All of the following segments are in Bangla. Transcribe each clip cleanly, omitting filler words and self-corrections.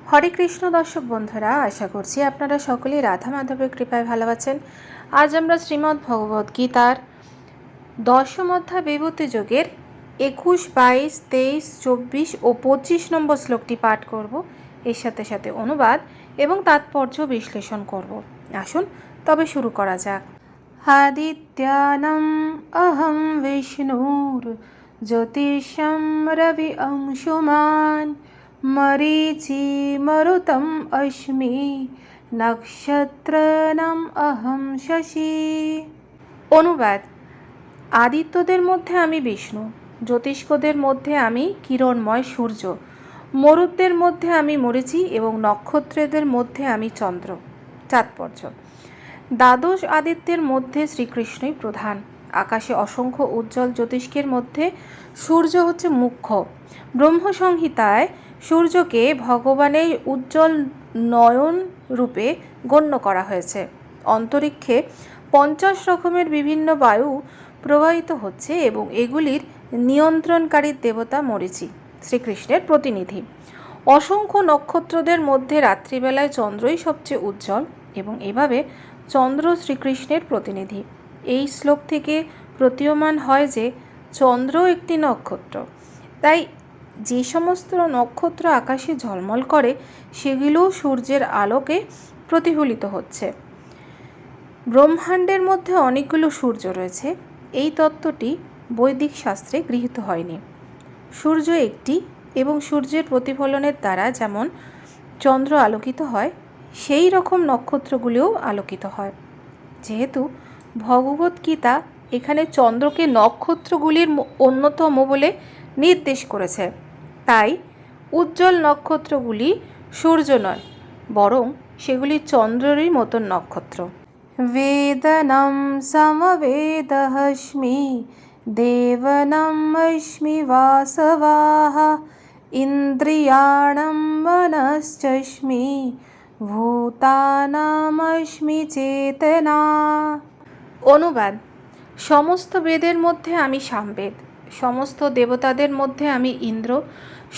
হরে কৃষ্ণ দর্শক বন্ধুরা, আশা করছি আপনারা সকলেই রাধা মাধবের কৃপায় ভালো আছেন। আজ আমরা শ্রীমদ্ ভগবদ গীতার দশম অধ্যায় বিভূতি যোগের 21, 22, 23, 24 ও 25 নম্বর শ্লোকটি পাঠ করব। এর সাথে সাথে অনুবাদ এবং তাৎপর্য বিশ্লেষণ করব। আসুন তবে শুরু করা যাক। আদিত্যানাম অহম বিষ্ণুর জ্যোতিষম রবি অংশুমান মরীচি মরুতম অস্মি নক্ষত্রনাম অহম শশী। অনুবাদ: আদিত্যদের মধ্যে আমি বিষ্ণু, জ্যোতিষ্কদের মধ্যে আমি কিরণময় সূর্য, মরুতদের মধ্যে আমি মরীচি এবং নক্ষত্রদের মধ্যে আমি চন্দ্র। তাৎপর্য: দ্বাদশ আদিত্যের মধ্যে শ্রীকৃষ্ণই প্রধান। আকাশে অসংখ্য উজ্জ্বল জ্যোতিষ্কের মধ্যে সূর্য হচ্ছে মুখ্য। ব্রহ্মসংহিতায় সূর্যকে ভগবানের উজ্জ্বল নয়ন রূপে গণ্য করা হয়েছে। অন্তরিক্ষে 50 রকমের বিভিন্ন বায়ু প্রবাহিত হচ্ছে এবং এগুলির নিয়ন্ত্রণকারী দেবতা মরীচি শ্রীকৃষ্ণের প্রতিনিধি। অসংখ্য নক্ষত্রদের মধ্যে রাত্রিবেলায় চন্দ্রই সবচেয়ে উজ্জ্বল এবং এভাবে চন্দ্র শ্রীকৃষ্ণের প্রতিনিধি। এই শ্লোক থেকে প্রতীয়মান হয় যে চন্দ্র একটি নক্ষত্র। তাই যে সমস্ত নক্ষত্র আকাশে ঝলমল করে সেগুলোও সূর্যের আলোকে প্রতিফলিত হচ্ছে। ব্রহ্মাণ্ডের মধ্যে অনেকগুলো সূর্য রয়েছে। এই তত্ত্বটি বৈদিক শাস্ত্রে গৃহীত হয়নি। সূর্য একটি এবং সূর্যের প্রতিফলনের দ্বারা যেমন চন্দ্র আলোকিত হয়, সেই রকম নক্ষত্রগুলিও আলোকিত হয়। যেহেতু ভগবদ্গীতা এখানে চন্দ্রকে নক্ষত্রগুলির অন্যতম বলে নির্দেশ করেছে, তাই উজ্জ্বল নক্ষত্রগুলি সূর্য নয়, বরং সেগুলি চন্দ্রেরই মতন নক্ষত্র। বেদনম সমবেদহস্মি দেবনমস্মি বাসবাহ ইন্দ্রিয়াণম মনশ্চস্মি ভূতানামস্মি চেতনা। অনুবাদ: সমস্ত বেদের মধ্যে আমি সামবেদ, সমস্ত দেবতাদের মধ্যে আমি ইন্দ্র,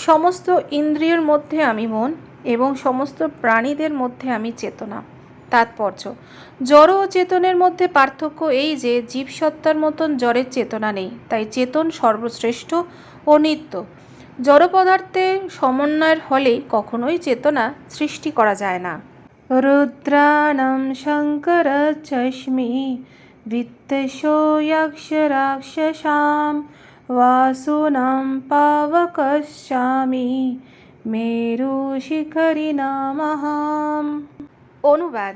সমস্ত ইন্দ্রিয়ের মধ্যে আমি মন এবং সমস্ত প্রাণীদের মধ্যে আমি চেতনা। তাৎপর্য: জড় ও চেতনের মধ্যে পার্থক্য এই যে জীবসত্তার মতন জড়ের চেতনা নেই, তাই চেতন সর্বশ্রেষ্ঠ ও নিত্য। জড় পদার্থের সমন্বয়ের ফলে কখনোই চেতনা সৃষ্টি করা যায় না। রুদ্রাণম শঙ্করচ্ছস্মি বিত্তশো যক্ষ রাক্ষসাম বাসুনাম পাবকশ্চামি মেরু শিখরি নামহম। অনুবাদ: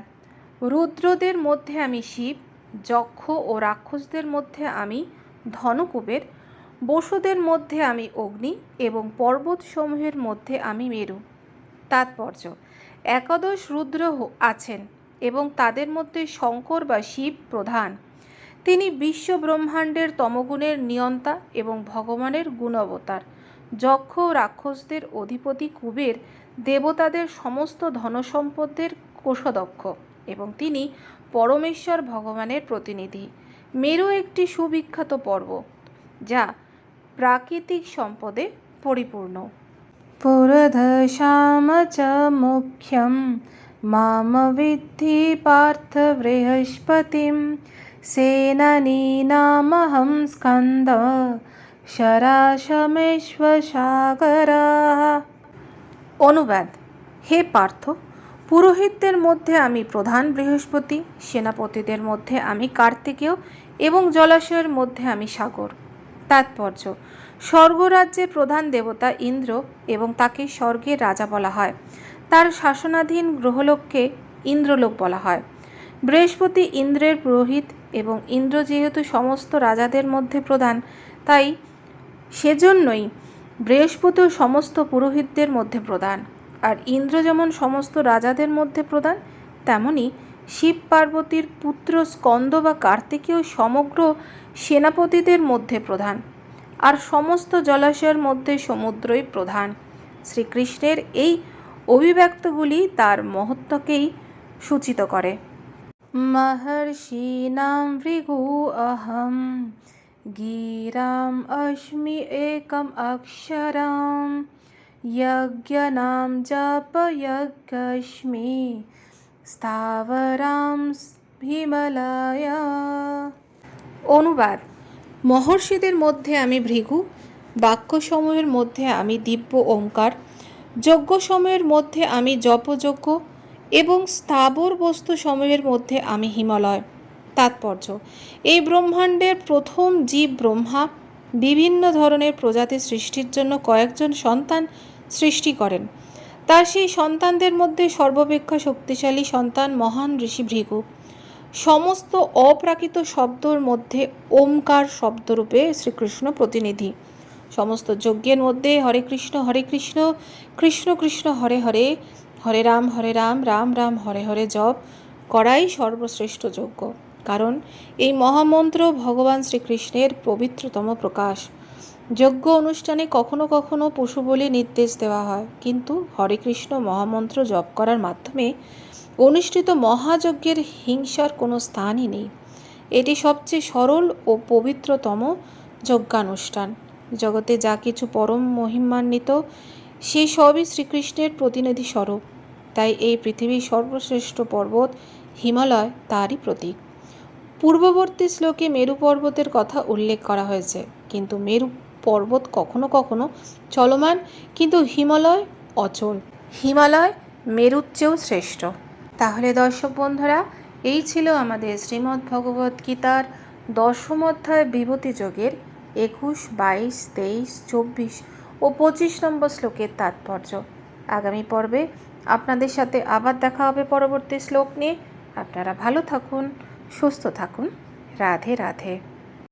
রুদ্রদের মধ্যে আমি শিব, যক্ষ ও রাক্ষসদের মধ্যে আমি ধনকুবের, বসুদের মধ্যে আমি অগ্নি এবং পর্বতসমূহের মধ্যে আমি মেরু। তাৎপর্য: একাদশ রুদ্র আছেন এবং তাদের মধ্যে শঙ্কর বা শিব প্রধান। তিনি বিশ্ব ব্রহ্মাণ্ডের তমগুণের নিয়ন্তা এবং ভগবানের গুণাবতার। যক্ষ ও রাক্ষসদের অধিপতি কুবের দেবতাদের সমস্ত ধনসম্পদের কোষাধ্যক্ষ এবং তিনি পরমেশ্বর ভগবানের প্রতিনিধি। মেরু একটি সুবিখ্যাত পর্বত যা প্রাকৃতিক সম্পদে পরিপূর্ণ। পুরধশাম চ মুখ্যম মাম বিদ্ধি পার্থ বৃহস্পতিম সেনানীনামহং স্কন্দ শরাশমেশ্ব সাগরঃ। অনুবাদ: হে পার্থ, পুরোহিতদের মধ্যে আমি প্রধান বৃহস্পতি, সেনাপতিদের মধ্যে আমি কার্তিকেয় এবং জলাশয়ের মধ্যে আমি সাগর। তাৎপর্য: স্বর্গরাজ্যের প্রধান দেবতা ইন্দ্র এবং তাকে স্বর্গের রাজা বলা হয়। তার শাসনাধীন গ্রহলোককে ইন্দ্রলোক বলা হয়। বৃহস্পতি ইন্দ্রের পুরোহিত এবং ইন্দ্র যেহেতু সমস্ত রাজাদের মধ্যে প্রধান, তাই সেজন্যই বৃহস্পতিও সমস্ত পুরোহিতদের মধ্যে প্রধান। আর ইন্দ্র যেমন সমস্ত রাজাদের মধ্যে প্রধান, তেমনি শিব পার্বতীর পুত্র স্কন্দ বা কার্তিকেয় সমগ্র সেনাপতিদের মধ্যে প্রধান। আর সমস্ত জলাশয়ের মধ্যে সমুদ্রই প্রধান। শ্রীকৃষ্ণের এই অভিব্যক্তগুলি তার মহত্ত্বকেই সূচিত করে। মহর্ষীণাম ভৃগু অহম গিরাম অস্মি একম অক্ষরম यज्ञनां जपयज्ञस्मि স্থাবরাম হিমালয়া। অনুবাদ: মহর্ষিদের মধ্যে আমি ভৃগু, বাক্যসমূহের মধ্যে আমি দিব্য ওঙ্কার, যজ্ঞসমূহের মধ্যে আমি জপযজ্ঞ এবং স্থাবর বস্তুসমূহের মধ্যে আমি হিমালয়। তাৎপর্য: এই ব্রহ্মাণ্ডের প্রথম জীব ব্রহ্মা বিভিন্ন ধরনের প্রজাতি সৃষ্টির জন্য কয়েকজন সন্তান সৃষ্টি করেন। তার সেই সন্তানদের মধ্যে সর্বাপেক্ষা শক্তিশালী সন্তান মহান ঋষি ভৃগু। সমস্ত অপ্রাকৃত শব্দর মধ্যে ওমকার শব্দরূপে শ্রীকৃষ্ণ প্রতিনিধি। সমস্ত যজ্ঞের মধ্যে হরে কৃষ্ণ কৃষ্ণ কৃষ্ণ হরে হরে, হরে রাম রাম রাম হরে হরে জপ করাই সর্বশ্রেষ্ঠ যজ্ঞ। কারণ এই মহামন্ত্র ভগবান শ্রীকৃষ্ণের পবিত্রতম প্রকাশ। যজ্ঞ অনুষ্ঠানে কখনো কখনো পশু বলি নির্দেশ দেওয়া হয়, কিন্তু হরে কৃষ্ণ মহামন্ত্র জপ করার মাধ্যমে অনুষ্ঠিত মহাযজ্ঞের হিংসার কোনো স্থানই নেই। এটি সবচেয়ে সরল ও পবিত্রতম যজ্ঞানুষ্ঠান। জগতে যা কিছু পরম মহিমান্বিত সেই সবই শ্রীকৃষ্ণের প্রতিনিধি স্বরূপ। তাই এই পৃথিবীর সর্বশ্রেষ্ঠ পর্বত হিমালয় তারই প্রতীক। পূর্ববর্তী শ্লোকে মেরু পর্বতের কথা উল্লেখ করা হয়েছে, কিন্তু মেরু পর্বত কখনো কখনো চলমান, কিন্তু হিমালয় অচল। হিমালয় মেরুর চেয়েও শ্রেষ্ঠ। তাহলে দর্শক বন্ধুরা, এই ছিল আমাদের শ্রীমদ্ ভগবদ্ গীতার 10ম অধ্যায় বিভূতি যোগের 21, 22, 23, 24 ও 25 নম্বর শ্লোকের তাৎপর্য। আগামী পর্বে আপনাদের সাথে আবার দেখা হবে পরবর্তী শ্লোক নিয়ে। আপনারা ভালো থাকুন, সুস্থ থাকুন। রাধে রাধে।